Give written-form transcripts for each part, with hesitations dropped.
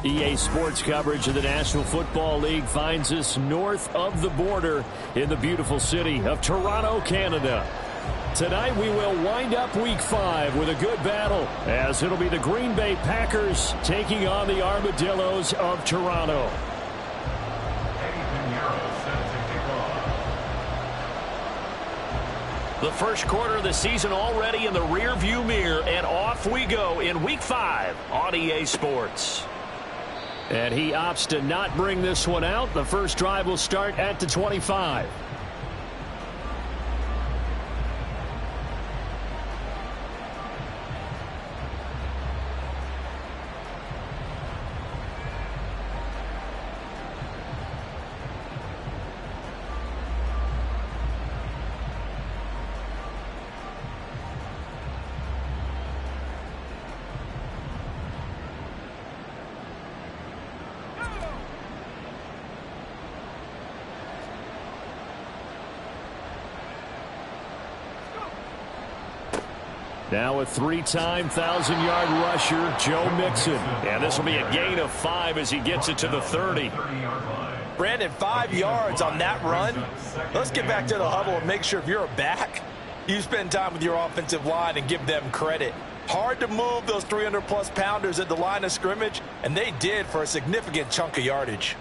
EA Sports coverage of the National Football League finds us north of the border in the beautiful city of Toronto, Canada. Tonight we will wind up Week 5 with a good battle, as it'll be the Green Bay Packers taking on the Armadillos of Toronto. The first quarter of the season already in the rearview mirror, and off we go in Week 5 on EA Sports. And he opts to not bring this one out. The first drive will start at the 25. Now a three-time 1,000-yard rusher, Joe Mixon. And this will be a gain of 5 as he gets it to the 30. Brandon, 5 yards on that run. Let's get back to the huddle and make sure if you're a back, you spend time with your offensive line and give them credit. Hard to move those 300-plus pounders at the line of scrimmage, and they did for a significant chunk of yardage.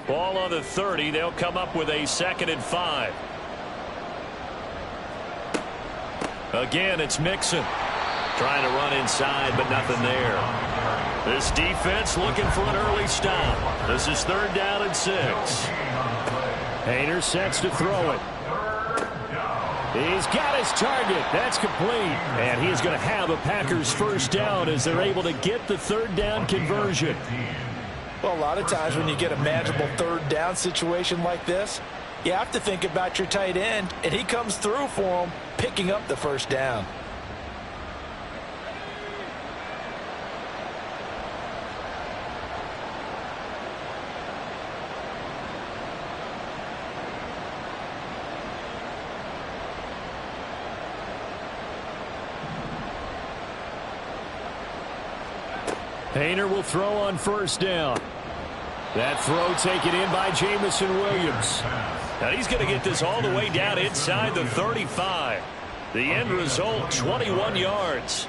Ball on the 30. They'll come up with a 2nd and 5. Again, it's Mixon. Trying to run inside, but nothing there. This defense looking for an early stop. This is 3rd down and 6. Haener sets to throw it. He's got his target. That's complete. And he's going to have a Packers first down as they're able to get the 3rd down conversion. Well, a lot of times when you get a manageable 3rd down situation like this, you have to think about your tight end, and he comes through for him, picking up the first down. Haener will throw on 1st down. That throw taken in by Jamison Williams. Now he's going to get this all the way down inside the 35. The end result, 21 yards.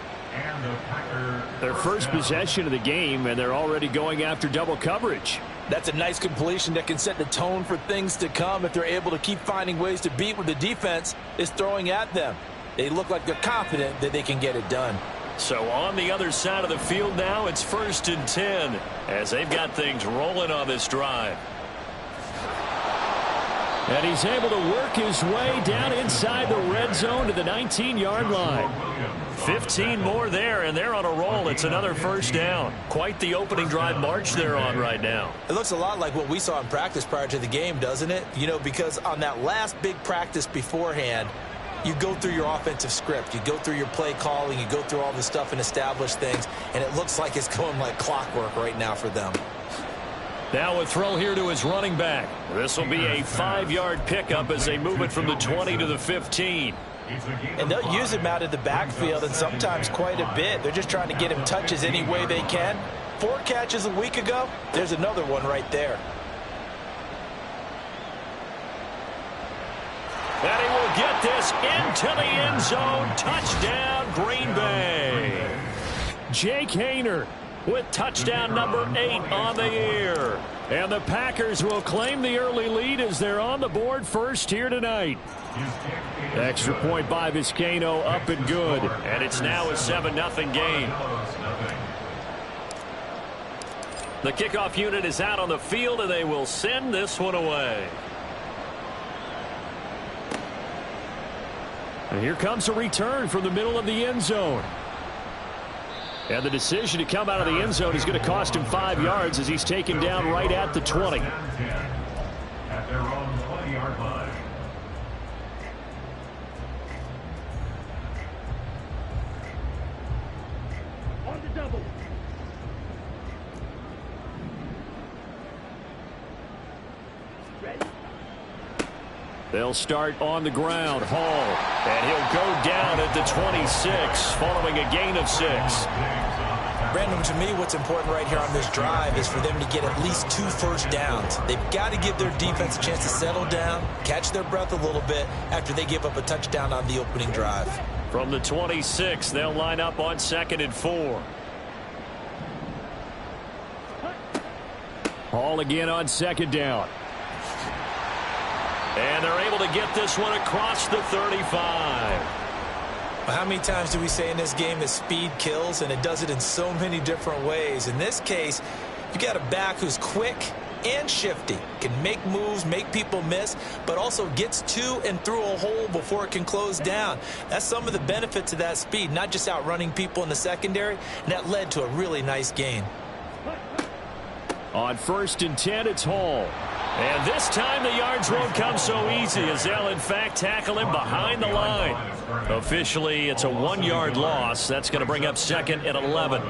Their first possession of the game, and they're already going after double coverage. That's a nice completion that can set the tone for things to come if they're able to keep finding ways to beat what the defense is throwing at them. They look like they're confident that they can get it done. So on the other side of the field now, it's 1st and 10 as they've got things rolling on this drive. And he's able to work his way down inside the red zone to the 19-yard line. 15 more there, and they're on a roll. It's another first down. Quite the opening drive march they're on right now. It looks a lot like what we saw in practice prior to the game, doesn't it? You know, because on that last big practice beforehand, you go through your offensive script. You go through your play calling. You go through all this stuff and establish things. And it looks like it's going like clockwork right now for them. Now a throw here to his running back. This will be a 5-yard pickup as they move it from the 20 to the 15. And they'll use him out of the backfield, and sometimes quite a bit. They're just trying to get him touches any way they can. 4 catches a week ago. There's another one right there. And he will get this into the end zone. Touchdown, Green Bay. Jake Haener with touchdown number 8 on the year. And the Packers will claim the early lead as they're on the board first here tonight. Extra point by Vizcaino, up and good. And it's now a 7-0 game. The kickoff unit is out on the field, and they will send this one away. And here comes a return from the middle of the end zone. And the decision to come out of the end zone is going to cost him 5 yards as he's taken down right at the 20. At their own 20-yard line. On the double. They'll start on the ground. Hall. And he'll go down at the 26 following a gain of 6. Brandon, to me, what's important right here on this drive is for them to get at least 2 first downs. They've got to give their defense a chance to settle down, catch their breath a little bit after they give up a touchdown on the opening drive. From the 26, they'll line up on 2nd and 4. Hall again on 2nd down. And they're able to get this one across the 35. How many times do we say in this game that speed kills, and it does it in so many different ways? In this case, you got a back who's quick and shifty, can make moves, make people miss, but also gets to and through a hole before it can close down. That's some of the benefits of that speed, not just outrunning people in the secondary, and that led to a really nice gain. On 1st and 10, it's Hall. And this time the yards won't come so easy as they'll, in fact, tackle him behind the line. Officially, it's a 1-yard loss. That's going to bring up 2nd and 11.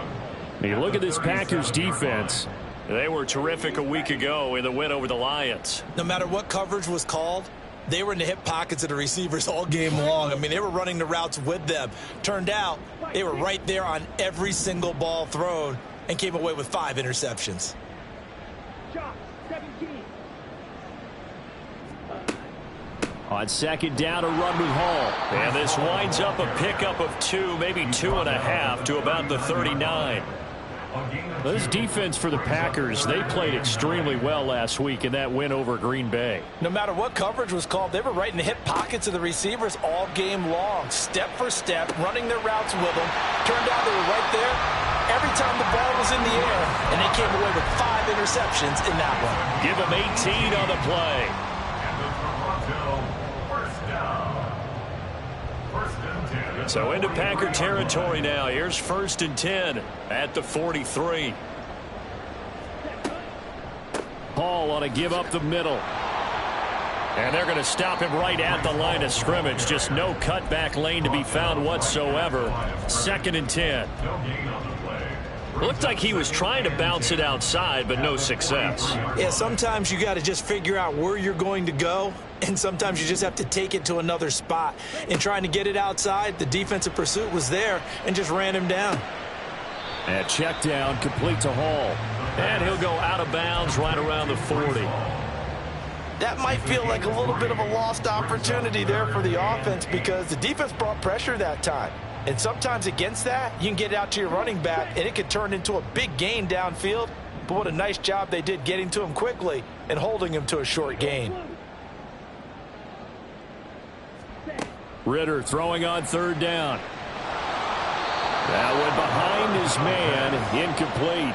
You look at this Packers defense. They were terrific a week ago in the win over the Lions. No matter what coverage was called, they were in the hip pockets of the receivers all game long. I mean, they were running the routes with them. Turned out they were right there on every single ball thrown and came away with 5 interceptions. On 2nd down, a run with Hall. And this winds up a pickup of 2, maybe 2.5 to about the 39. This defense for the Packers, they played extremely well last week in that win over Green Bay. No matter what coverage was called, they were right in the hip pockets of the receivers all game long. Step for step, running their routes with them. Turned out they were right there every time the ball was in the air, and they came away with 5 interceptions in that one. Give them 18 on the play. So into Packer territory now. Here's 1st and 10 at the 43. Hall on a give up the middle. And they're going to stop him right at the line of scrimmage. Just no cutback lane to be found whatsoever. 2nd and 10. Looked like he was trying to bounce it outside, but no success. Yeah, sometimes you got to just figure out where you're going to go, and sometimes you just have to take it to another spot. In trying to get it outside, the defensive pursuit was there and just ran him down. And check down, complete to Hall. And he'll go out of bounds right around the 40. That might feel like a little bit of a lost opportunity there for the offense because the defense brought pressure that time. And sometimes against that, you can get it out to your running back, and it could turn into a big gain downfield. But what a nice job they did getting to him quickly and holding him to a short gain. Ritter throwing on 3rd down. That went behind his man, incomplete.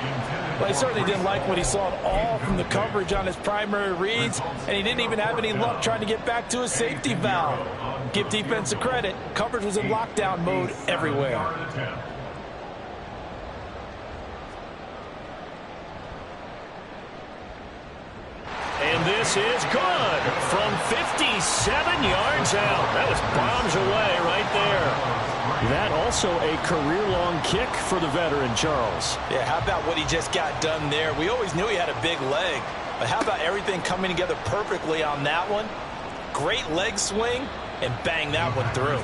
Well, he certainly didn't like what he saw at all from the coverage on his primary reads, and he didn't even have any luck trying to get back to his safety valve. Give defense a credit. Coverage was in lockdown mode everywhere. And this is good from 57 yards out. That was bombs away right there. That also a career-long kick for the veteran, Charles. Yeah, how about what he just got done there? We always knew he had a big leg, but how about everything coming together perfectly on that one? Great leg swing, and bang that one through.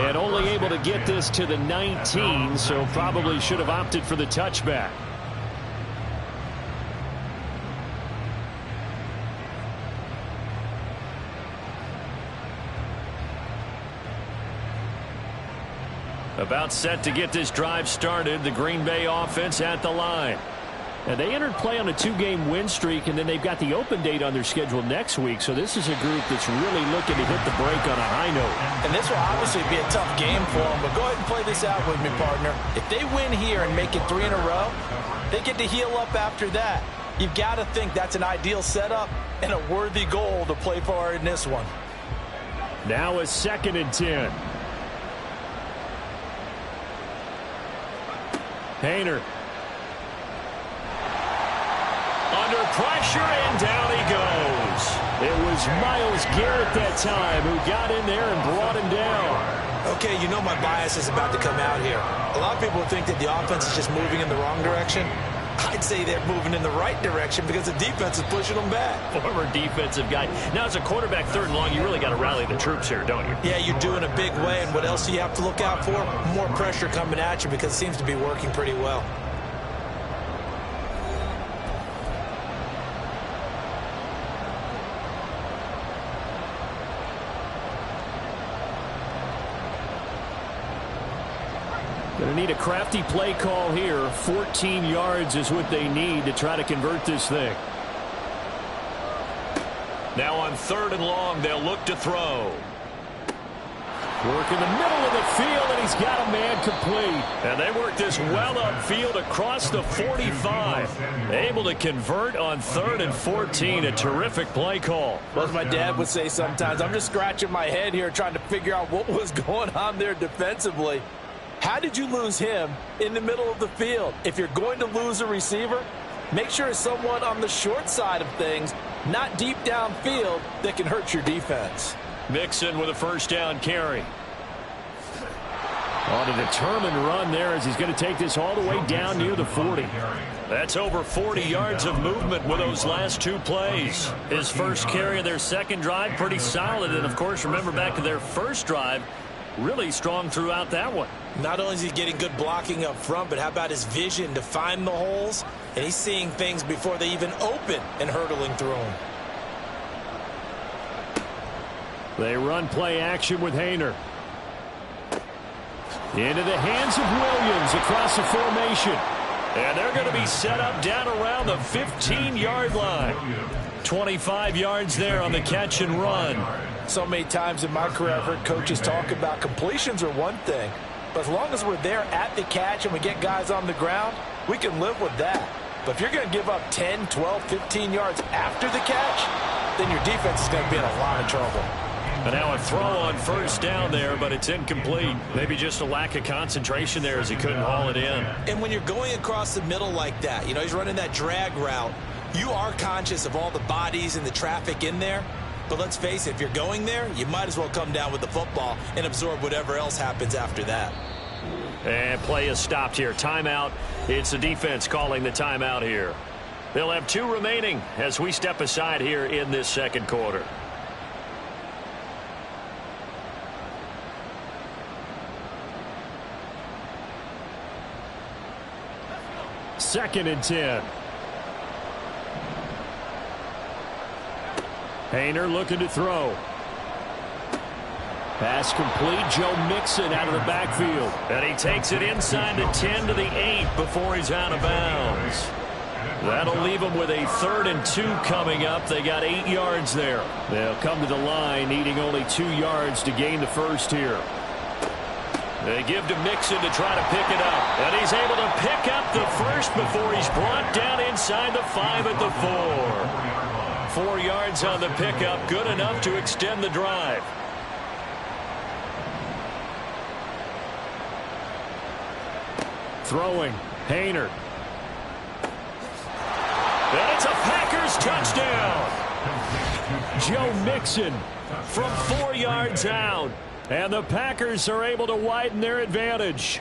And only able to get this to the 19, so probably should have opted for the touchback. About set to get this drive started, the Green Bay offense at the line. And they entered play on a 2-game win streak, and then they've got the open date on their schedule next week. So this is a group that's really looking to hit the break on a high note. And this will obviously be a tough game for them, but go ahead and play this out with me, partner. If they win here and make it 3 in a row, they get to heal up after that. You've got to think that's an ideal setup and a worthy goal to play for in this one. Now a 2nd and 10. Haener. Under pressure, and down he goes. It was Myles Garrett that time who got in there and brought him down. Okay, you know my bias is about to come out here. A lot of people think that the offense is just moving in the wrong direction. I'd say they're moving in the right direction because the defense is pushing them back. Former defensive guy. Now, as a quarterback, 3rd and long, you really got to rally the troops here, don't you? Yeah, you do in a big way. And what else do you have to look out for? More pressure coming at you because it seems to be working pretty well. Going to need a crafty play call here. 14 yards is what they need to try to convert this thing. Now on 3rd and long, they'll look to throw. Work in the middle of the field, and he's got a man complete. And they work this well upfield across the 45. Able to convert on 3rd and 14. A terrific play call. Well, as my dad would say sometimes, I'm just scratching my head here trying to figure out what was going on there defensively. How did you lose him in the middle of the field? If you're going to lose a receiver, make sure it's someone on the short side of things, not deep downfield, that can hurt your defense. Mixon with a 1st down carry. On a determined run there as he's going to take this all the way down near the 40. That's over 40 yards of movement with those last 2 plays. His first carry of their 2nd drive, pretty solid. And, of course, remember back to their 1st drive, really strong throughout that one. Not only is he getting good blocking up front, but how about his vision to find the holes? And he's seeing things before they even open and hurdling through them. They run play action with Haener. Into the hands of Williams across the formation. And they're going to be set up down around the 15-yard line. 25 yards there on the catch and run. So many times in my career, I've heard coaches talk about completions are one thing. But as long as we're there at the catch and we get guys on the ground, we can live with that. But if you're going to give up 10, 12, 15 yards after the catch, then your defense is going to be in a lot of trouble. And now a throw on 1st down there, but it's incomplete. Maybe just a lack of concentration there as he couldn't haul it in. And when you're going across the middle like that, you know, he's running that drag route, you are conscious of all the bodies and the traffic in there. But let's face it, if you're going there, you might as well come down with the football and absorb whatever else happens after that. And play is stopped here. Timeout. It's the defense calling the timeout here. They'll have 2 remaining as we step aside here in this 2nd quarter. Second and 10. Haener looking to throw. Pass complete. Joe Mixon out of the backfield. And he takes it inside the 10 to the 8 before he's out of bounds. That'll leave them with a 3rd and 2 coming up. They got 8 yards there. They'll come to the line needing only 2 yards to gain the 1st here. They give to Mixon to try to pick it up. And he's able to pick up the 1st before he's brought down inside the 5 at the 4. 4 yards on the pickup. Good enough to extend the drive. Throwing. Haener. And it's a Packers touchdown. Joe Mixon from 4 yards out. And the Packers are able to widen their advantage.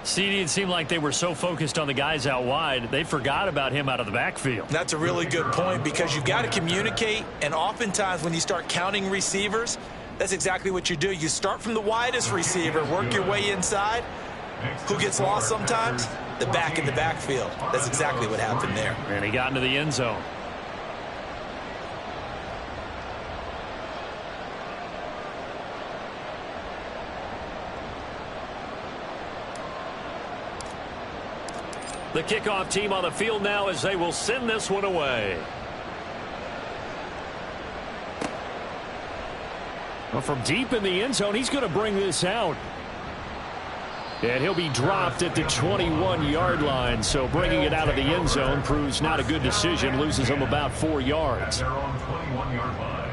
CD, it seemed like they were so focused on the guys out wide, they forgot about him out of the backfield. That's a really good point because you've got to communicate, and oftentimes when you start counting receivers, that's exactly what you do. You start from the widest receiver, work your way inside. Who gets lost sometimes? The back in the backfield. That's exactly what happened there. And he got into the end zone. The kickoff team on the field now as they will send this one away. Well, from deep in the end zone, he's going to bring this out. And he'll be dropped at the 21-yard line. So bringing it out of the end zone proves not a good decision. Loses him about 4 yards. They're on 21-yard line.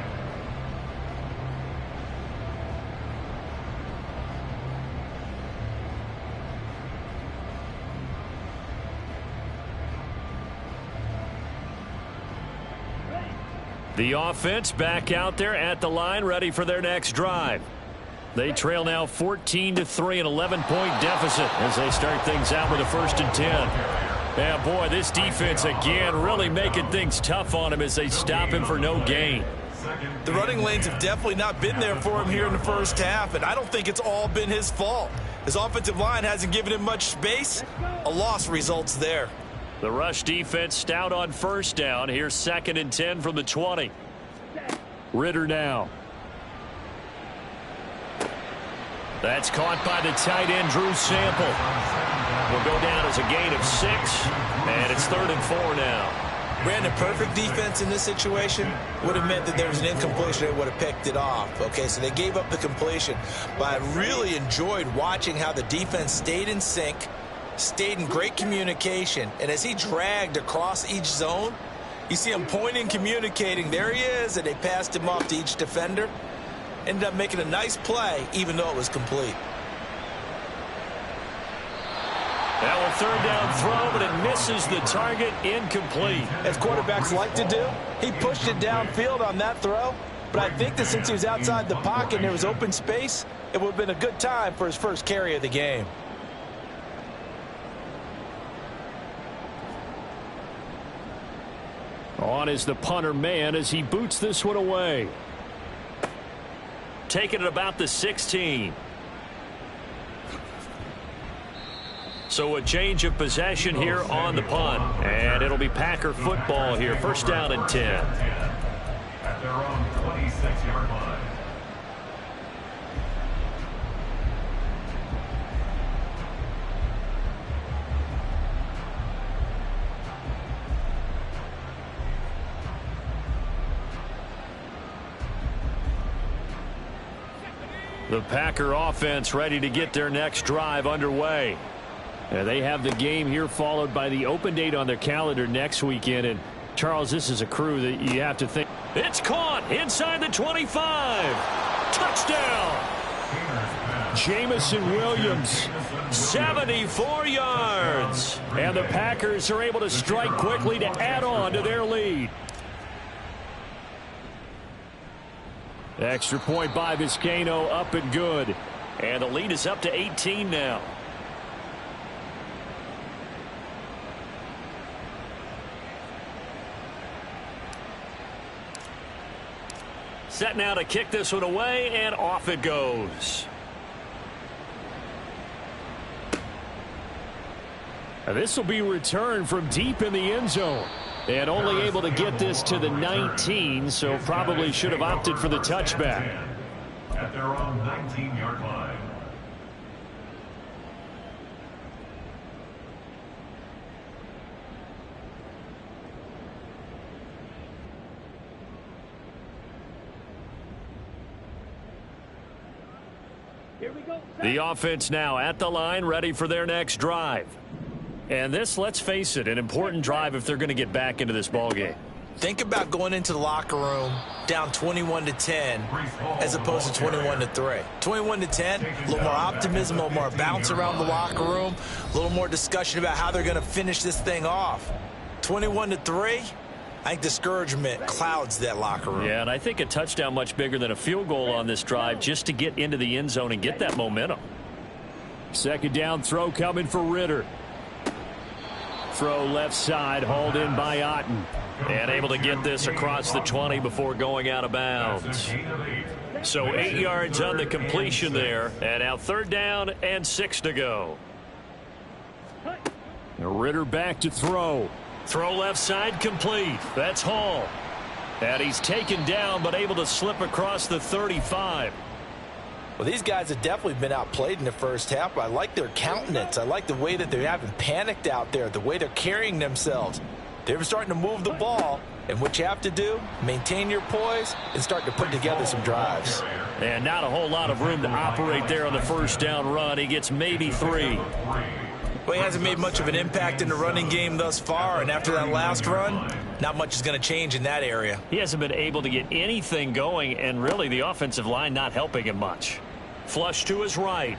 The offense back out there at the line, ready for their next drive. They trail now 14-3, an 11-point deficit as they start things out with a 1st and 10. Yeah, boy, this defense again really making things tough on him as they stop him for no gain. The running lanes have definitely not been there for him here in the first half, and I don't think it's all been his fault. His offensive line hasn't given him much space. A loss results there. The rush defense stout on 1st down. Here's 2nd and 10 from the 20. Ritter now. That's caught by the tight end, Drew Sample. Will go down as a gain of 6, and it's 3rd and 4 now. Brandon, perfect defense in this situation would have meant that there was an incompletion that would have picked it off. Okay, so they gave up the completion, but I really enjoyed watching how the defense stayed in sync, stayed in great communication, and as he dragged across each zone, you see him pointing, communicating. There he is, and they passed him off to each defender. Ended up making a nice play, even though it was complete. That will 3rd down throw, but it misses the target, incomplete. As quarterbacks like to do, he pushed it downfield on that throw, but I think that since he was outside the pocket and there was open space, it would have been a good time for his first carry of the game. On is the punter man as he boots this one away. Taking it about the 16. So a change of possession here on the punt. And it'll be Packer football here. 1st down and 10. At their own 26-yard line. The Packer offense ready to get their next drive underway. They have the game here followed by the open date on their calendar next weekend. And Charles, this is a crew that you have to think. It's caught inside the 25. Touchdown. Jamison Williams, 74 yards. And the Packers are able to strike quickly to add on to their lead. Extra point by Vizcaino, up and good. And the lead is up to 18 now. Set now to kick this one away, and off it goes. This will be returned from deep in the end zone. And only able to get this to the 19, so probably should have opted for the touchback. At their own 19-yard line. The offense now at the line, ready for their next drive. And this, let's face it, an important drive if they're going to get back into this ballgame. Think about going into the locker room down 21-10 as opposed to 21-3. 21-10, a little more optimism, a little more bounce around the locker room, a little more discussion about how they're going to finish this thing off. 21-3, I think discouragement clouds that locker room. Yeah, and I think a touchdown much bigger than a field goal on this drive just to get into the end zone and get that momentum. 2nd down throw coming for Ritter. Throw left side, hauled in by Otten. And able to get this across the 20 before going out of bounds. So 8 yards on the completion there. And now 3rd down and 6 to go. Ritter back to throw. Throw left side complete. That's Hall. And he's taken down but able to slip across the 35. Well, these guys have definitely been outplayed in the first half, but I like their countenance. I like the way that they haven't panicked out there, the way they're carrying themselves. They're starting to move the ball, and what you have to do, maintain your poise and start to put together some drives. And not a whole lot of room to operate there on the 1st down run. He gets maybe 3. Well, he hasn't made much of an impact in the running game thus far, and after that last run, not much is going to change in that area. He hasn't been able to get anything going, and really the offensive line not helping him much. Flush to his right.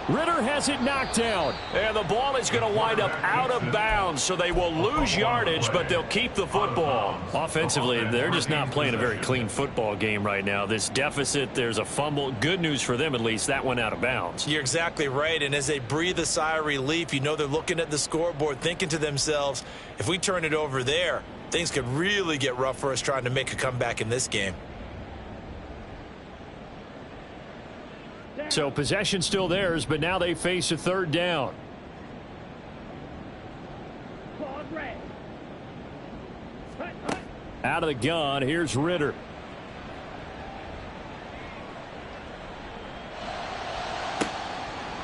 Ridder has it knocked down. And the ball is going to wind up out of bounds, so they will lose yardage, but they'll keep the football. Offensively, they're just not playing a very clean football game right now. This deficit, there's a fumble. Good news for them, at least. That went out of bounds. You're exactly right, and as they breathe a sigh of relief, you know they're looking at the scoreboard, thinking to themselves, if we turn it over there, things could really get rough for us trying to make a comeback in this game. So possession still theirs, but now they face a third down. Out of the gun, here's Ridder.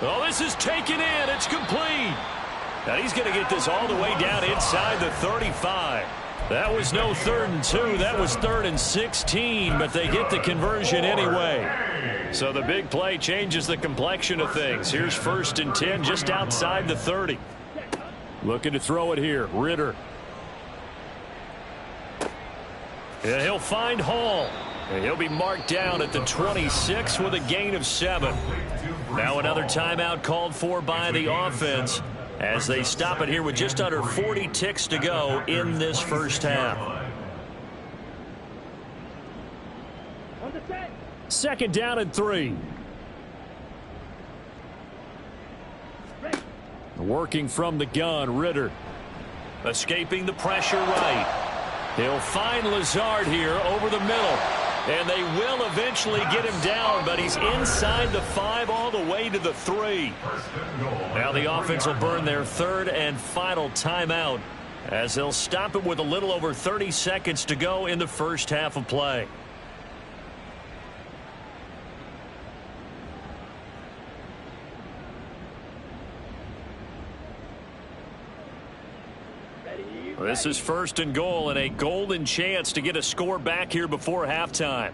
Oh, this is taken in. It's complete. Now he's going to get this all the way down inside the 35. That was no 3rd and 2. That was 3rd and 16, but they get the conversion anyway. So the big play changes the complexion of things. Here's 1st and 10 just outside the 30. Looking to throw it here. Ridder. And he'll find Hall. And he'll be marked down at the 26 with a gain of 7. Now another timeout called for by the offense as they stop it here with just under 40 ticks to go in this first half. 2nd down and 3. Working from the gun, Ridder. Escaping the pressure right. He'll find Lazard here over the middle. And they will eventually get him down, but he's inside the 5 all the way to the 3. Now the offense will burn their 3rd and final timeout as they'll stop it with a little over 30 seconds to go in the first half of play. This is 1st and goal and a golden chance to get a score back here before halftime.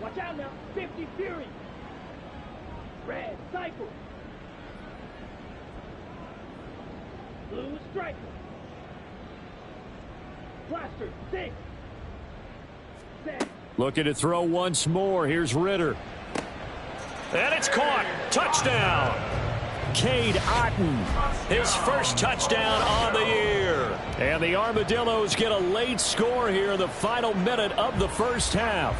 Watch out now, 50 Fury. Red Cycle. Blue Striker. Blaster 6. Set. Looking to throw once more. Here's Ridder. And it's caught. Touchdown. Cade Otton, his first touchdown on the year. And the Armadillos get a late score here in the final minute of the first half.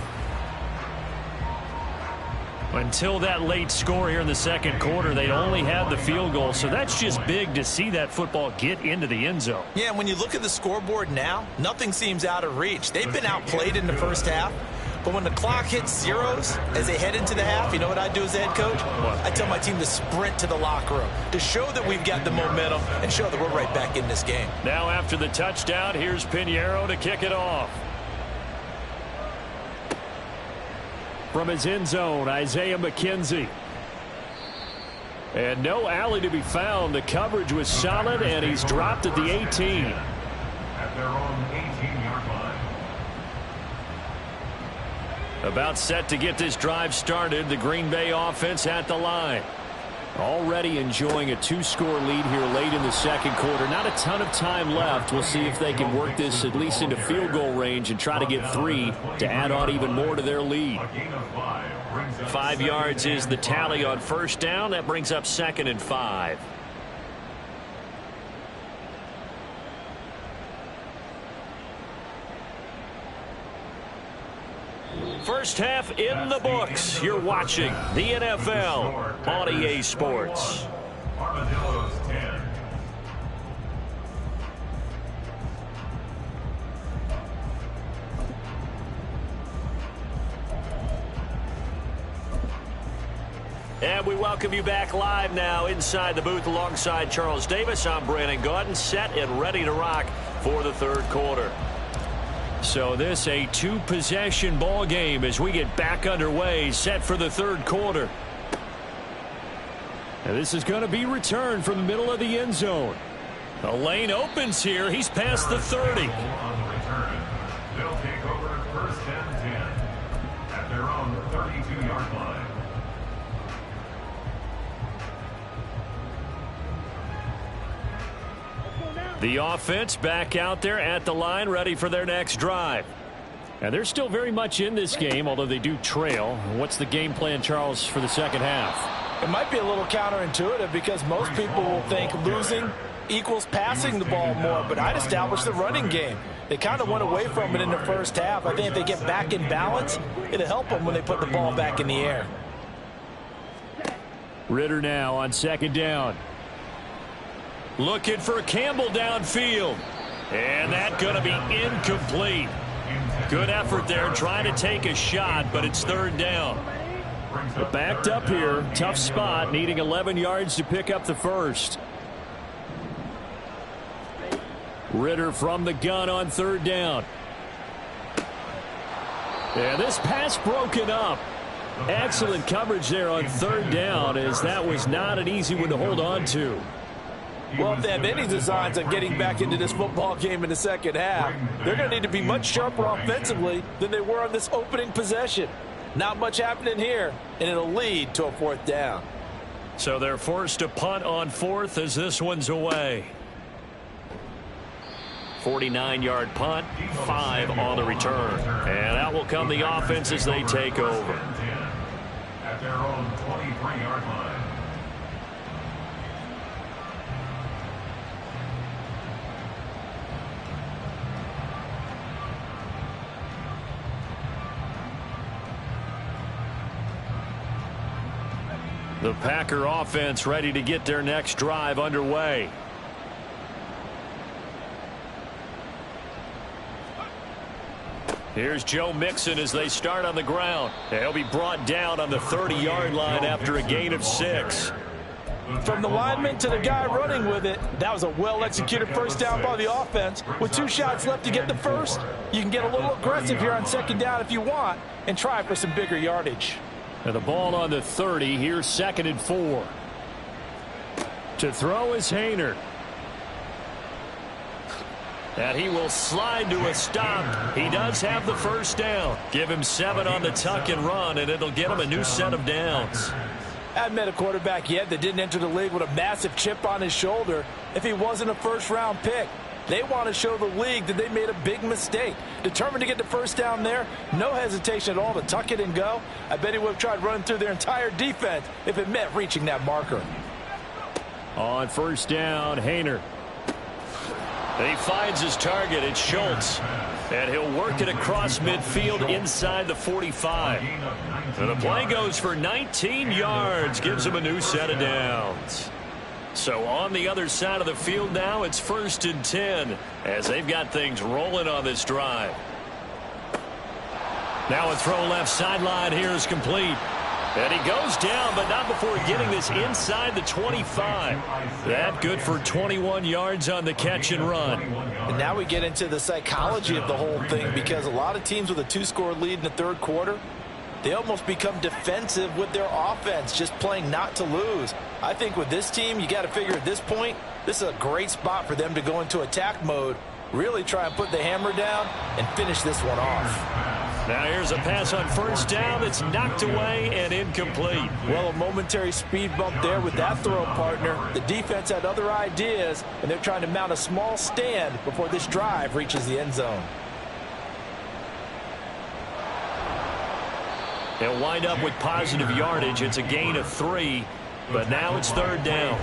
Until that late score here in the second quarter, they'd only had the field goal, so that's just big to see that football get into the end zone. Yeah, and when you look at the scoreboard now, nothing seems out of reach. They've been outplayed in the first half. But when the clock hits zeros as they head into the half, you know what I do as the head coach? I tell my team to sprint to the locker room to show that we've got the momentum and show that we're right back in this game. Now after the touchdown, here's Pinheiro to kick it off. From his end zone, Isaiah McKenzie. And no alley to be found. The coverage was solid, and he's dropped at the 18. At their own 18-yard line. About set to get this drive started. The Green Bay offense at the line. Already enjoying a 2-score lead here late in the second quarter. Not a ton of time left. We'll see if they can work this at least into field goal range and try to get 3 to add on even more to their lead. 5 yards is the tally on first down. That brings up 2nd and 5. First half in the books. You're watching the NFL on EA Sports. Armadillos 10. And we welcome you back live now inside the booth alongside Charles Davis. I'm Brandon Gaudin, set and ready to rock for the third quarter. So this a 2-possession ball game as we get back underway, set for the third quarter. And this is going to be returned from the middle of the end zone. The lane opens here. He's past the 30. On the return, they'll take over 1st and 10 at their own 32-yard line. The offense back out there at the line, ready for their next drive. And they're still very much in this game, although they do trail. What's the game plan, Charles, for the second half? It might be a little counterintuitive because most people will think losing equals passing the ball more, but I'd establish the running game. They kind of went away from it in the first half. I think if they get back in balance, it'll help them when they put the ball back in the air. Ridder now on second down. Looking for Campbell downfield. And that's going to be incomplete. Good effort there trying to take a shot, but it's third down. Backed up here. Tough spot, needing 11 yards to pick up the first. Ridder from the gun on third down. And this pass broken up. Excellent coverage there on third down, as that was not an easy one to hold on to. Well, if they have any designs on getting back into this football game in the second half, they're going to need to be much sharper offensively than they were on this opening possession. Not much happening here, and it'll lead to a fourth down. So they're forced to punt on fourth as this one's away. 49-yard punt, 5 on the return. And out will come the offense as they take over. At their own 23-yard line. The Packer offense ready to get their next drive underway. Here's Joe Mixon as they start on the ground. They'll be brought down on the 30-yard line after a gain of 6. From the lineman to the guy running with it, that was a well-executed first down by the offense. With 2 shots left to get the first, you can get a little aggressive here on second down if you want and try for some bigger yardage. And the ball on the 30. Here's 2nd and 4. To throw is Haener. And he will slide to a stop. He does have the first down. Give him 7 on the tuck and run, and it'll get him a new set of downs. I haven't met a quarterback yet that didn't enter the league with a massive chip on his shoulder if he wasn't a first-round pick. They want to show the league that they made a big mistake. Determined to get the first down there, no hesitation at all to tuck it and go. I bet he would have tried running through their entire defense if it meant reaching that marker. On first down, Haener. He finds his target. It's Schultz. And he'll work it across midfield inside the 45. And the play goes for 19 yards. Gives him a new set of downs. So on the other side of the field now, it's 1st and 10 as they've got things rolling on this drive. Now a throw left sideline here is complete. And he goes down, but not before getting this inside the 25. That good for 21 yards on the catch and run. And now we get into the psychology of the whole thing, because a lot of teams with a 2-score lead in the third quarter, they almost become defensive with their offense, just playing not to lose. I think with this team, you got to figure at this point, this is a great spot for them to go into attack mode, really try and put the hammer down and finish this one off. Now here's a pass on first down. It's knocked away and incomplete. Well, a momentary speed bump there with that throw, partner. The defense had other ideas, and they're trying to mount a small stand before this drive reaches the end zone. They'll wind up with positive yardage. It's a gain of 3, but now it's third down.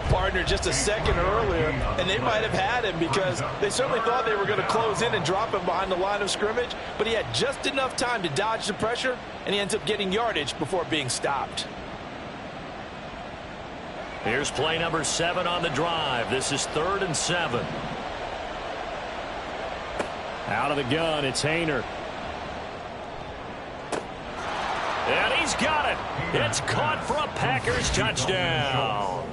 Partner, just a second earlier, and they might have had him because they certainly thought they were going to close in and drop him behind the line of scrimmage, but he had just enough time to dodge the pressure, and he ends up getting yardage before being stopped. Here's play number 7 on the drive. This is 3rd and 7. Out of the gun, it's Haener. And he's got it. It's caught for a Packers touchdown.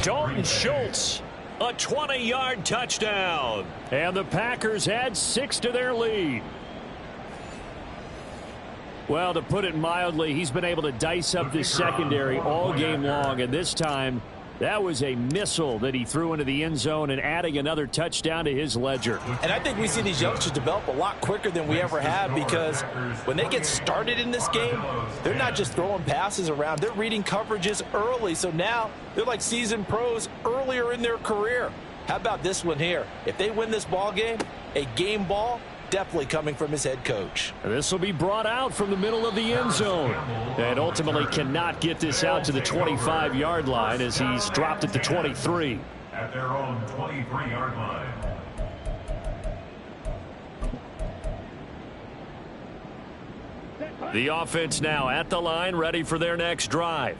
Dalton Schultz, a 20-yard touchdown. And the Packers add 6 to their lead. Well, to put it mildly, he's been able to dice up this secondary all game long, and this time that was a missile that he threw into the end zone and adding another touchdown to his ledger. And I think we see these youngsters develop a lot quicker than we ever have, because when they get started in this game, they're not just throwing passes around. They're reading coverages early. So now they're like seasoned pros earlier in their career. How about this one here? If they win this ball game, a game ball, definitely coming from his head coach. This will be brought out from the middle of the end zone. And ultimately cannot get this out to the 25-yard line as he's dropped at the 23. At their own 23-yard line. The offense now at the line, ready for their next drive.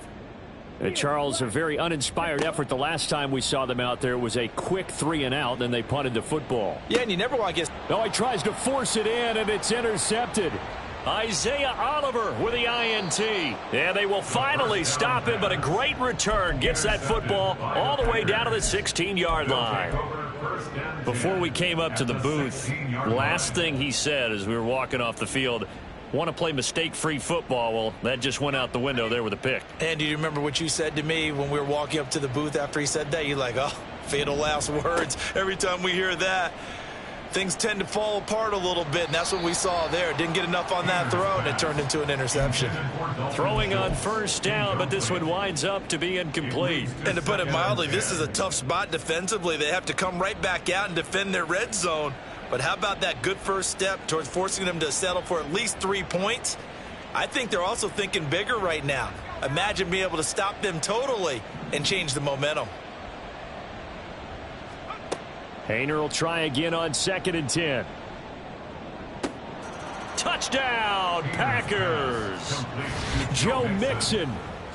And Charles, a very uninspired effort the last time we saw them out there. It was a quick 3-and-out, then they punted the football. Yeah, and you never want to get... Oh, he tries to force it in, and it's intercepted. Isaiah Oliver with the INT. Yeah, they will finally stop him, but a great return. Gets that football all the way down to the 16-yard line. Before we came up to the booth, last thing he said as we were walking off the field, want to play mistake-free football. Well, that just went out the window there with a pick. And do you remember what you said to me when we were walking up to the booth after he said that? You're like, oh, fatal last words. Every time we hear that, things tend to fall apart a little bit, and that's what we saw there. Didn't get enough on that throw, and it turned into an interception. Throwing on first down, but this one winds up to be incomplete. And to put it mildly, this is a tough spot defensively. They have to come right back out and defend their red zone. But how about that good first step towards forcing them to settle for at least 3 points? I think they're also thinking bigger right now. Imagine being able to stop them totally and change the momentum. Haener will try again on 2nd and 10. Touchdown, Packers! Joe Mixon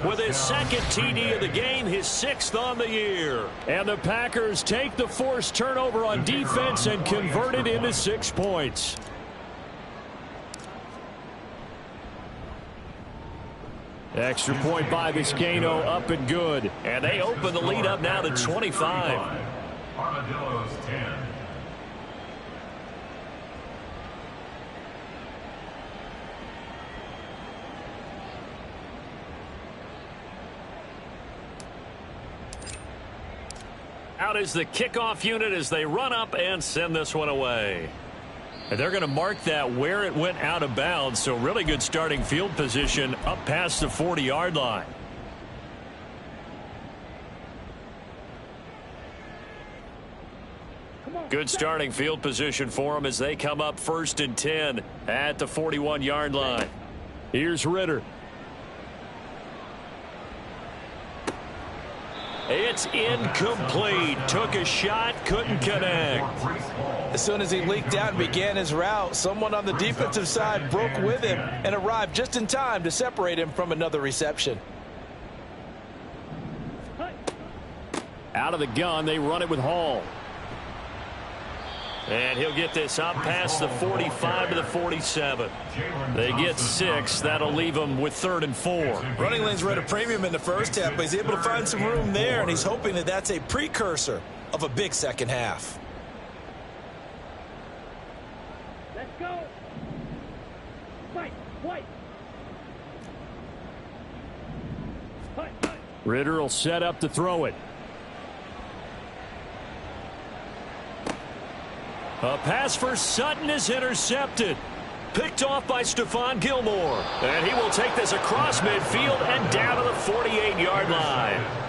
with his 2nd TD of the game, his 6th on the year. And the Packers take the forced turnover on defense and convert it into 6 points. Extra point by Vizcaino, up and good. And they open the lead up now to 25. Armadillos 10. Out is the kickoff unit as they run up and send this one away. And they're going to mark that where it went out of bounds, so really good starting field position up past the 40-yard line. Good starting field position for them as they come up 1st and 10 at the 41-yard line. Here's Ritter. It's incomplete. Took a shot, couldn't connect. As soon as he leaked out and began his route, someone on the defensive side broke with him and arrived just in time to separate him from another reception. Out of the gun, they run it with Hall. And he'll get this up past the 45 to the 47. They get 6. That'll leave them with 3rd and 4. Running lanes were at a premium in the first half, but he's able to find some room there, and he's hoping that that's a precursor of a big second half. Let's go. Fight, fight. Ritter will set up to throw it. A pass for Sutton is intercepted. Picked off by Stephon Gilmore. And he will take this across midfield and down to the 48-yard line.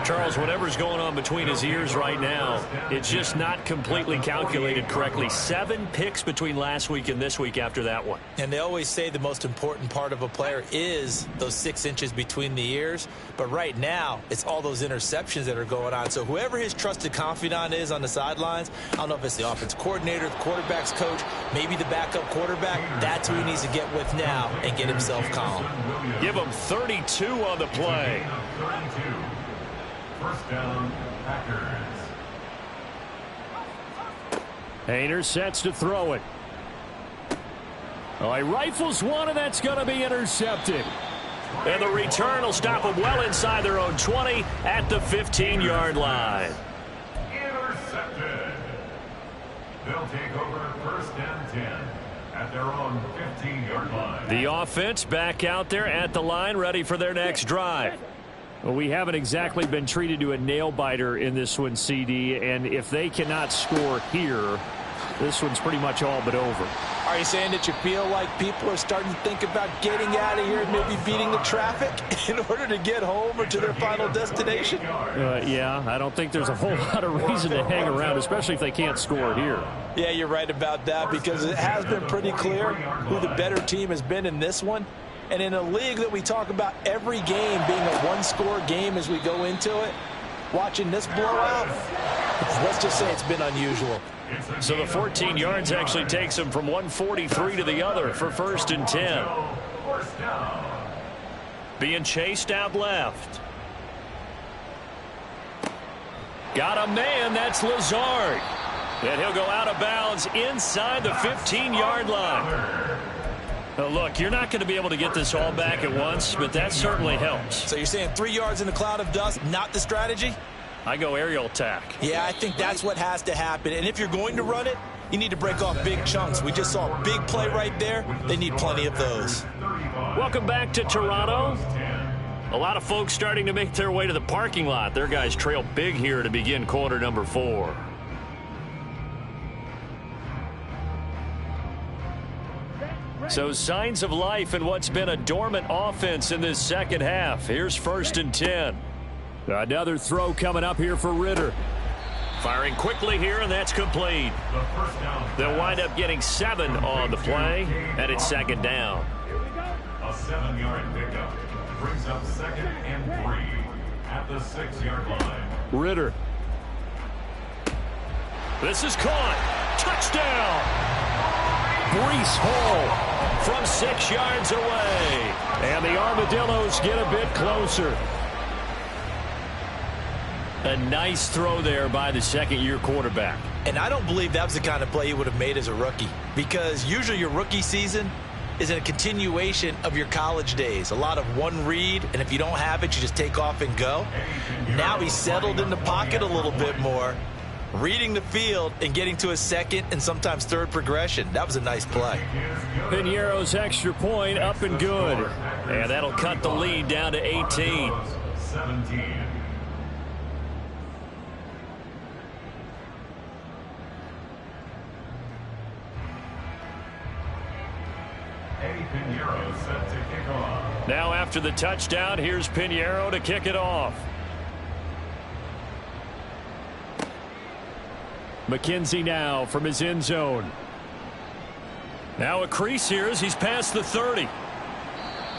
Charles, whatever's going on between his ears right now, it's just not completely calculated correctly. 7 picks between last week and this week after that one. And they always say the most important part of a player is those 6 inches between the ears. But right now, it's all those interceptions that are going on. So whoever his trusted confidant is on the sidelines, I don't know if it's the offense coordinator, the quarterback's coach, maybe the backup quarterback, that's who he needs to get with now and get himself calm. Give him 32 on the play. 32. First down, Packers. Haener sets to throw it. Oh, he rifles one, and that's going to be intercepted. And the return will stop them well inside their own 20 at the 15-yard line. Intercepted. They'll take over 1st and 10 at their own 15-yard line. The offense back out there at the line, ready for their next drive. Well, we haven't exactly been treated to a nail-biter in this one, CD, and if they cannot score here, this one's pretty much all but over. Are you saying that you feel like people are starting to think about getting out of here and maybe beating the traffic in order to get home or to their final destination? Yeah, I don't think there's a whole lot of reason to hang around, especially if they can't score it here. Yeah, you're right about that, because it has been pretty clear who the better team has been in this one. And in a league that we talk about every game being a one-score game as we go into it, watching this blowout, let's just say it's been unusual. So the 14 yards actually takes him from 143 to the other for 1st and 10. Being chased out left. Got a man, that's Lazard. And he'll go out of bounds inside the 15-yard line. Now look, you're not going to be able to get this all back at once, but that certainly helps. So you're saying 3 yards in a cloud of dust, not the strategy? I go aerial attack. Yeah, I think that's what has to happen. And if you're going to run it, you need to break off big chunks. We just saw a big play right there. They need plenty of those. Welcome back to Toronto. A lot of folks starting to make their way to the parking lot. Their guys trail big here to begin quarter number 4. So signs of life in what's been a dormant offense in this second half. Here's 1st and 10. Another throw coming up here for Ritter. Firing quickly here, and that's complete. They'll wind up getting 7 on the play, and it's 2nd down. A 7-yard pickup brings up 2nd and 3 at the 6-yard line. Ritter. This is caught. Touchdown. Breece Hall from 6 yards away. And the Armadillos get a bit closer. A nice throw there by the second-year quarterback. And I don't believe that was the kind of play he would have made as a rookie, because usually your rookie season is a continuation of your college days. A lot of one read, and if you don't have it, you just take off and go. Now he's settled in the pocket a little bit more, reading the field and getting to a second and sometimes third progression. That was a nice play. Piñeiro's extra point up and good. And that'll cut the lead down to 18. 17. Piñeiro set to kick off. Now after the touchdown, here's Piñeiro to kick it off. McKenzie now from his end zone. Now a crease here as he's past the 30.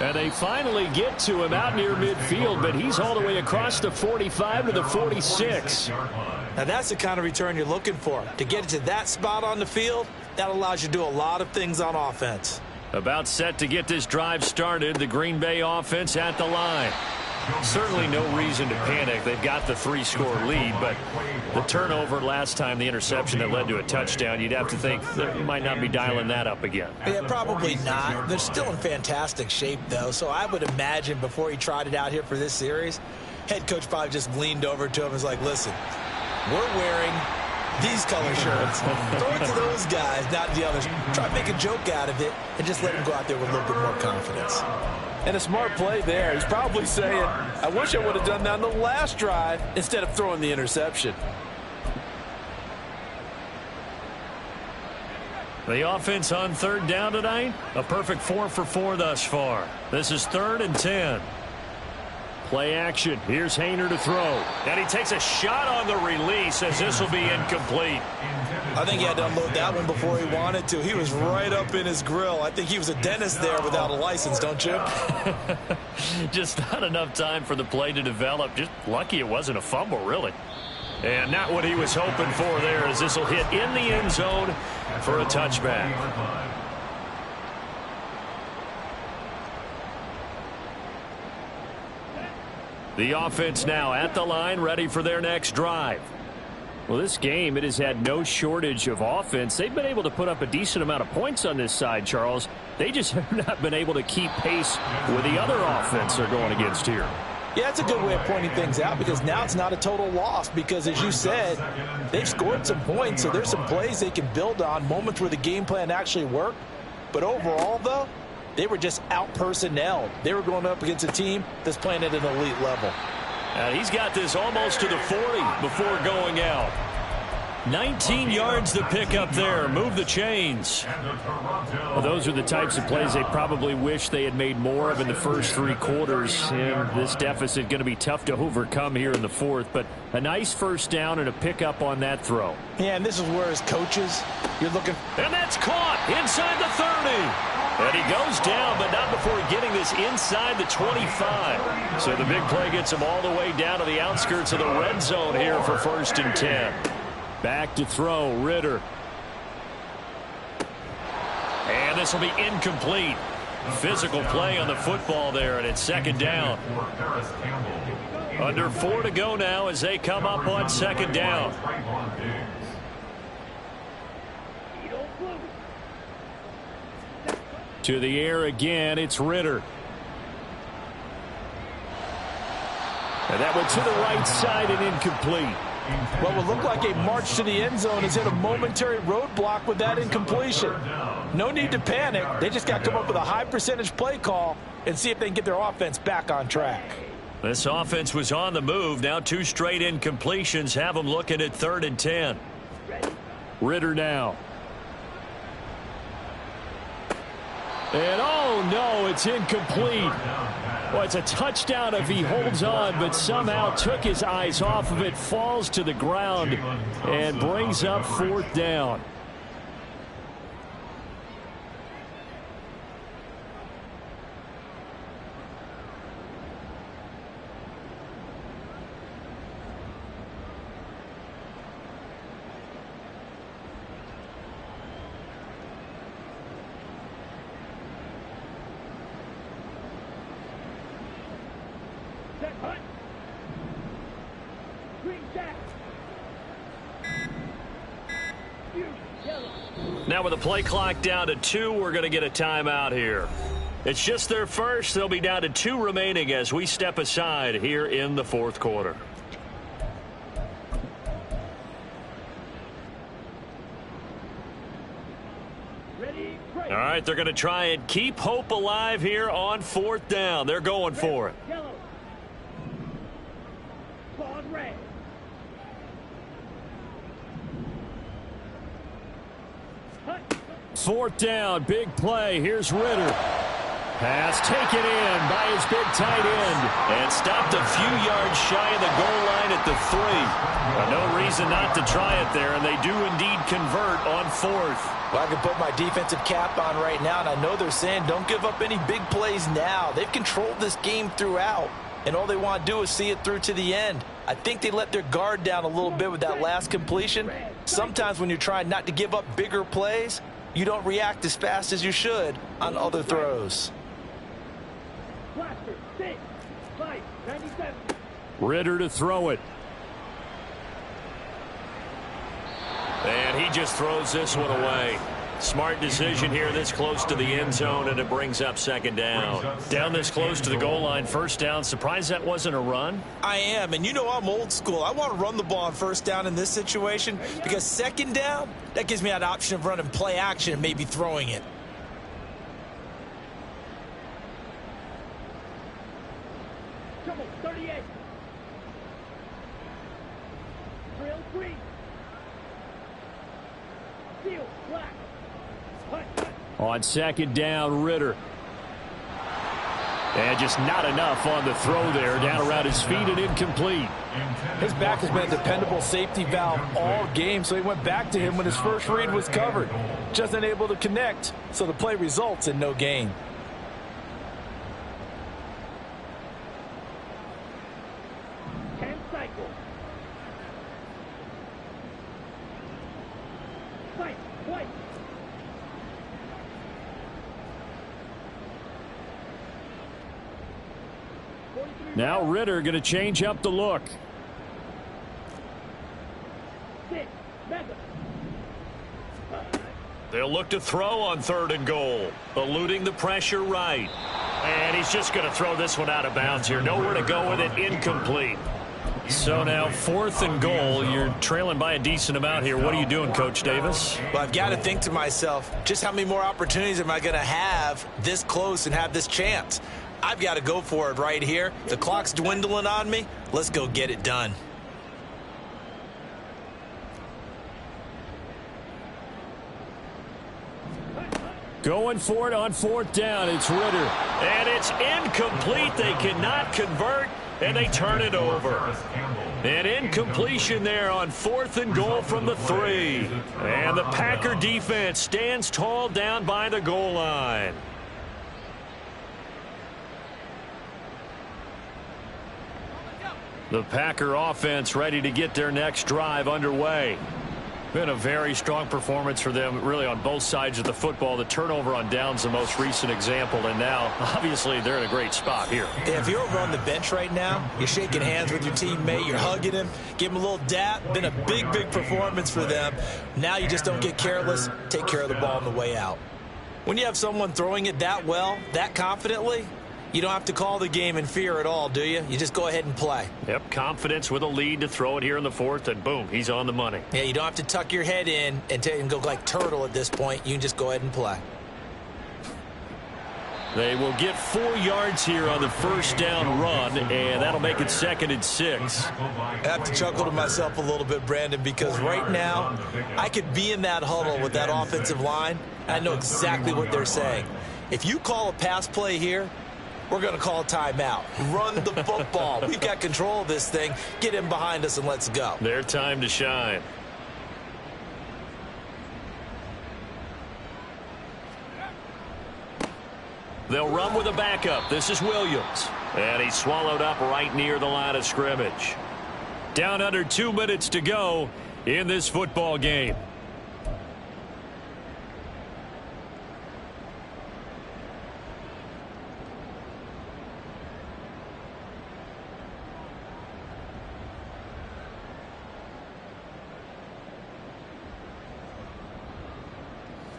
And they finally get to him out near midfield, but he's all the way across the 45 to the 46. Now that's the kind of return you're looking for. To get it to that spot on the field, that allows you to do a lot of things on offense. About set to get this drive started, the Green Bay offense at the line. Certainly no reason to panic. They've got the 3-score lead, but the turnover last time, the interception that led to a touchdown, you'd have to think they might not be dialing that up again. Yeah, probably not. They're still in fantastic shape, though, so I would imagine before he tried it out here for this series, head coach probably just leaned over to him and was like, listen, we're wearing these color shirts. Throw it to those guys, not the others. Try to make a joke out of it and just let him go out there with a little bit more confidence. And a smart play there. He's probably saying, I wish I would have done that on the last drive instead of throwing the interception. The offense on 3rd down tonight, a perfect 4 for 4 thus far. This is 3rd and 10. Play action. Here's Haener to throw. And he takes a shot on the release as this will be incomplete. I think he had to unload that one before he wanted to. He was right up in his grill. I think he was a dentist there without a license, don't you? Just not enough time for the play to develop. Just lucky it wasn't a fumble, really. And not what he was hoping for there, as this will hit in the end zone for a touchback. The offense now at the line, ready for their next drive. Well, this game, it has had no shortage of offense. They've been able to put up a decent amount of points on this side, Charles. They just have not been able to keep pace with the other offense they're going against here. Yeah, that's a good way of pointing things out, because now it's not a total loss, because as you said, they've scored some points, so there's some plays they can build on, moments where the game plan actually worked. But overall, though, they were just out-personnelled. They were going up against a team that's playing at an elite level. He's got this almost to the 40 before going out. 19 yards to pick up there. Move the chains. Well, those are the types of plays they probably wish they had made more of in the first 3 quarters. And this deficit going to be tough to overcome here in the fourth. But a nice first down and a pickup on that throw. Yeah, and this is where as coaches, you're looking. And that's caught inside the 30. And he goes down, but not before getting this inside the 25. So the big play gets him all the way down to the outskirts of the red zone here for 1st and 10. Back to throw, Ridder. And this will be incomplete. Physical play on the football there, and it's 2nd down. Under 4 to go now as they come up on 2nd down. To the air again, it's Ridder. And that went to the right side and incomplete. What would look like a march to the end zone has hit a momentary roadblock with that incompletion. No need to panic. They just got to come up with a high percentage play call and see if they can get their offense back on track. This offense was on the move. Now 2 straight incompletions have them looking at 3rd and 10. Ridder now. And oh no, it's incomplete. Well, it's a touchdown if he holds on, but somehow took his eyes off of it, falls to the ground, and brings up 4th down. Now with the play clock down to 2, we're going to get a timeout here. It's just their first. They'll be down to 2 remaining as we step aside here in the 4th quarter. All right, they're going to try and keep hope alive here on 4th down. They're going for it. 4th down, big play. Here's Ridder. Pass taken in by his big tight end. And stopped a few yards shy of the goal line at the 3. But no reason not to try it there, and they do indeed convert on 4th. Well, I can put my defensive cap on right now, and I know they're saying don't give up any big plays now. They've controlled this game throughout, and all they want to do is see it through to the end. I think they let their guard down a little bit with that last completion. Sometimes when you're trying not to give up bigger plays, you don't react as fast as you should on other throws. Ridder to throw it. And he just throws this one away. Smart decision here this close to the end zone, and it brings up 2nd down. Down this close to the goal line, 1st down. Surprised that wasn't a run? I am, and you know I'm old school. I want to run the ball on 1st down in this situation because 2nd down, that gives me that option of running play action and maybe throwing it. Come on, 38. Drill 3. Seal, black. On 2nd down, Ridder. And just not enough on the throw there. Down around his feet and incomplete. His back has been a dependable safety valve all game, so he went back to him when his first read was covered. Just unable to connect, so the play results in no gain. Now Ridder going to change up the look. They'll look to throw on 3rd and goal. Eluding the pressure right. And he's just going to throw this one out of bounds here. Nowhere to go with it. Incomplete. So now 4th and goal. You're trailing by a decent amount here. What are you doing, Coach Davis? Well, I've got to think to myself, just how many more opportunities am I going to have this close and have this chance? I've got to go for it right here. The clock's dwindling on me. Let's go get it done. Going for it on 4th down. It's Ritter. And it's incomplete. They cannot convert, and they turn it over. An incompletion there on 4th and goal from the 3. And the Packer defense stands tall down by the goal line. The Packer offense ready to get their next drive underway. Been a very strong performance for them, really, on both sides of the football. The turnover on downs, the most recent example, and now, obviously, they're in a great spot here. Yeah, if you're over on the bench right now, you're shaking hands with your teammate, you're hugging him, give him a little dap. Been a big, big performance for them. Now you just don't get careless. Take care of the ball on the way out. When you have someone throwing it that well, that confidently, you don't have to call the game in fear at all, do you? You just go ahead and play. Yep, confidence with a lead to throw it here in the 4th, and boom, he's on the money. Yeah, you don't have to tuck your head in and go like turtle at this point. You can just go ahead and play. They will get 4 yards here on the 1st down run, and that'll make it 2nd and 6. I have to chuckle to myself a little bit, Brandon, because right now I could be in that huddle with that offensive line. I know exactly what they're saying. If you call a pass play here, we're going to call a timeout. Run the football. We've got control of this thing. Get in behind us and let's go. Their time to shine. They'll run with a backup. This is Williams. And he's swallowed up right near the line of scrimmage. Down under 2 minutes to go in this football game.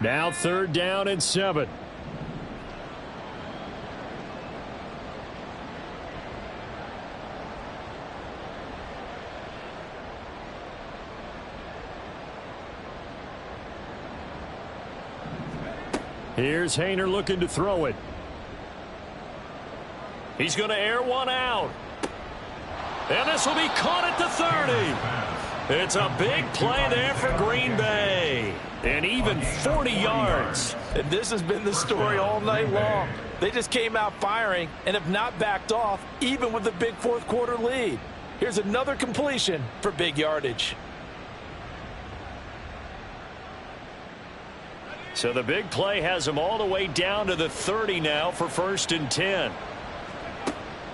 Now 3rd down and 7. Here's Haener looking to throw it. He's going to air one out. And this will be caught at the 30. It's a big play there for Green Bay. And even 40 yards. And this has been the story all night long. They just came out firing and have not backed off, even with the big 4th quarter lead. Here's another completion for big yardage. So the big play has him all the way down to the 30 now for 1st and 10.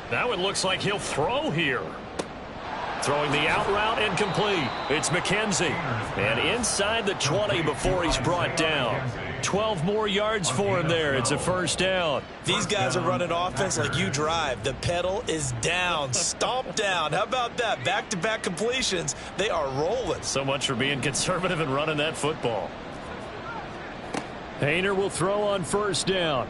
That one looks like he'll throw here. Throwing the out route incomplete. It's McKenzie. And inside the 20 before he's brought down. 12 more yards for him there. It's a 1st down. These guys are running offense like you drive. The pedal is down. Stomp down. How about that? Back-to-back completions. They are rolling. So much for being conservative and running that football. Haener will throw on 1st down.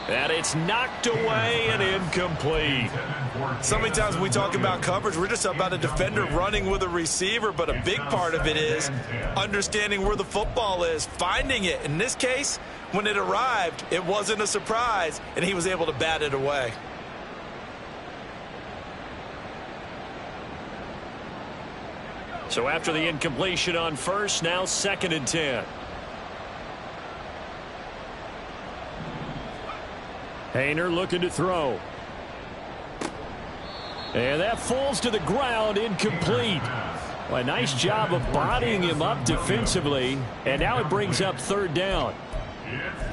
And it's knocked away and incomplete. So many times when we talk about coverage, we're just about a defender running with a receiver, but a big part of it is understanding where the football is, finding it. In this case, when it arrived, it wasn't a surprise, and he was able to bat it away. So after the incompletion on 1st, now 2nd and 10. Haener looking to throw. And that falls to the ground, incomplete. Well, a nice job of bodying him up defensively. And now it brings up 3rd down.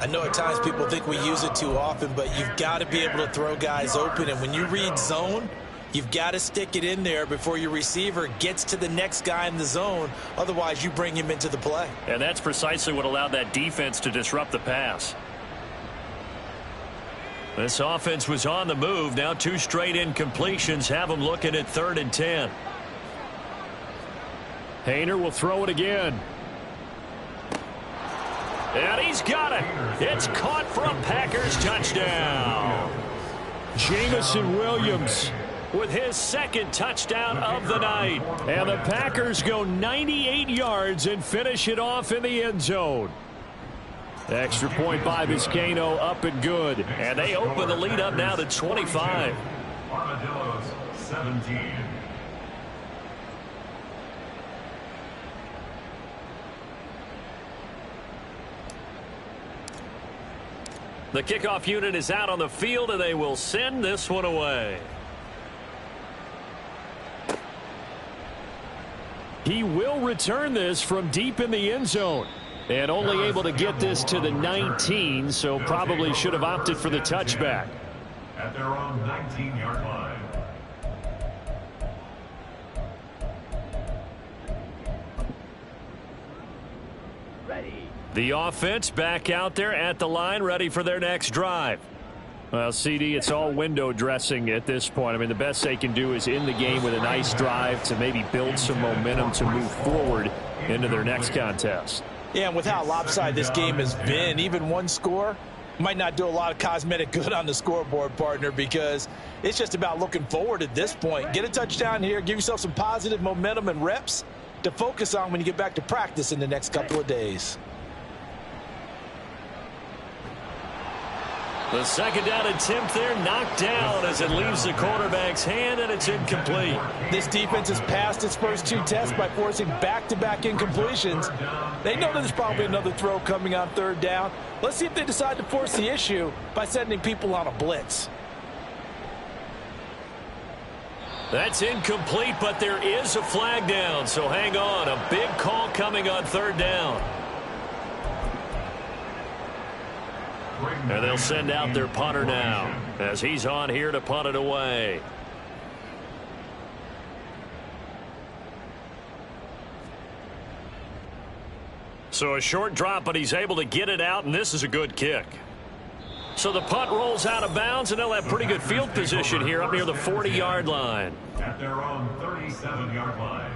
I know at times people think we use it too often, but you've got to be able to throw guys open. And when you read zone, you've got to stick it in there before your receiver gets to the next guy in the zone. Otherwise, you bring him into the play. And that's precisely what allowed that defense to disrupt the pass. This offense was on the move. Now 2 straight incompletions have them looking at 3rd and 10. Haener will throw it again. And he's got it. It's caught for a Packers touchdown. Jameson Williams with his 2nd touchdown of the night. And the Packers go 98 yards and finish it off in the end zone. Extra point by Vizcaino, up and good. And they open the lead up now to 25. Armadillos 17. The kickoff unit is out on the field, and they will send this one away. He will return this from deep in the end zone. And only able to get this to the 19, so probably should have opted for the touchback. At their own 19-yard line. The offense back out there at the line, ready for their next drive. Well, CD, it's all window dressing at this point. I mean, the best they can do is in the game with a nice drive to maybe build some momentum to move forward into their next contest. Yeah, and with how lopsided this game has been, even one score might not do a lot of cosmetic good on the scoreboard, partner, because it's just about looking forward at this point. Get a touchdown here, give yourself some positive momentum and reps to focus on when you get back to practice in the next couple of days. The second down attempt there knocked down as it leaves the quarterback's hand, and it's incomplete. This defense has passed its first two tests by forcing back-to-back incompletions. They know there's probably another throw coming on third down. Let's see if they decide to force the issue by sending people on a blitz. That's incomplete, but there is a flag down, so hang on. A big call coming on third down. And they'll send out their punter now as he's on here to punt it away. So a short drop, but he's able to get it out, and this is a good kick. So the punt rolls out of bounds, and they'll have pretty good field position here up near the 40-yard line. At their own 37-yard line.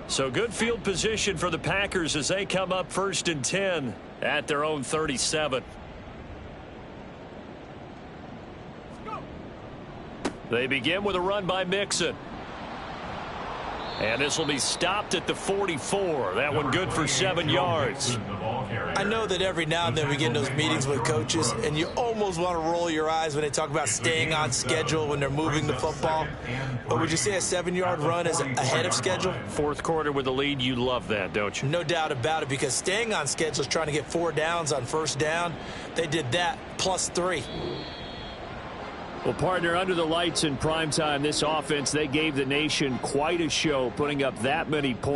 So good field position for the Packers as they come up 1st and 10 at their own 37. They begin with a run by Mixon. And this will be stopped at the 44. That one good for 7 yards. I know that every now and then we get in those meetings with coaches, and you almost want to roll your eyes when they talk about staying on schedule when they're moving the football. But would you say a 7-yard run is ahead of schedule? Fourth quarter with the lead, you love that, don't you? No doubt about it, because staying on schedule is trying to get 4 downs on first down. They did that plus 3. Well, partner, under the lights in primetime, this offense, they gave the nation quite a show, putting up that many points.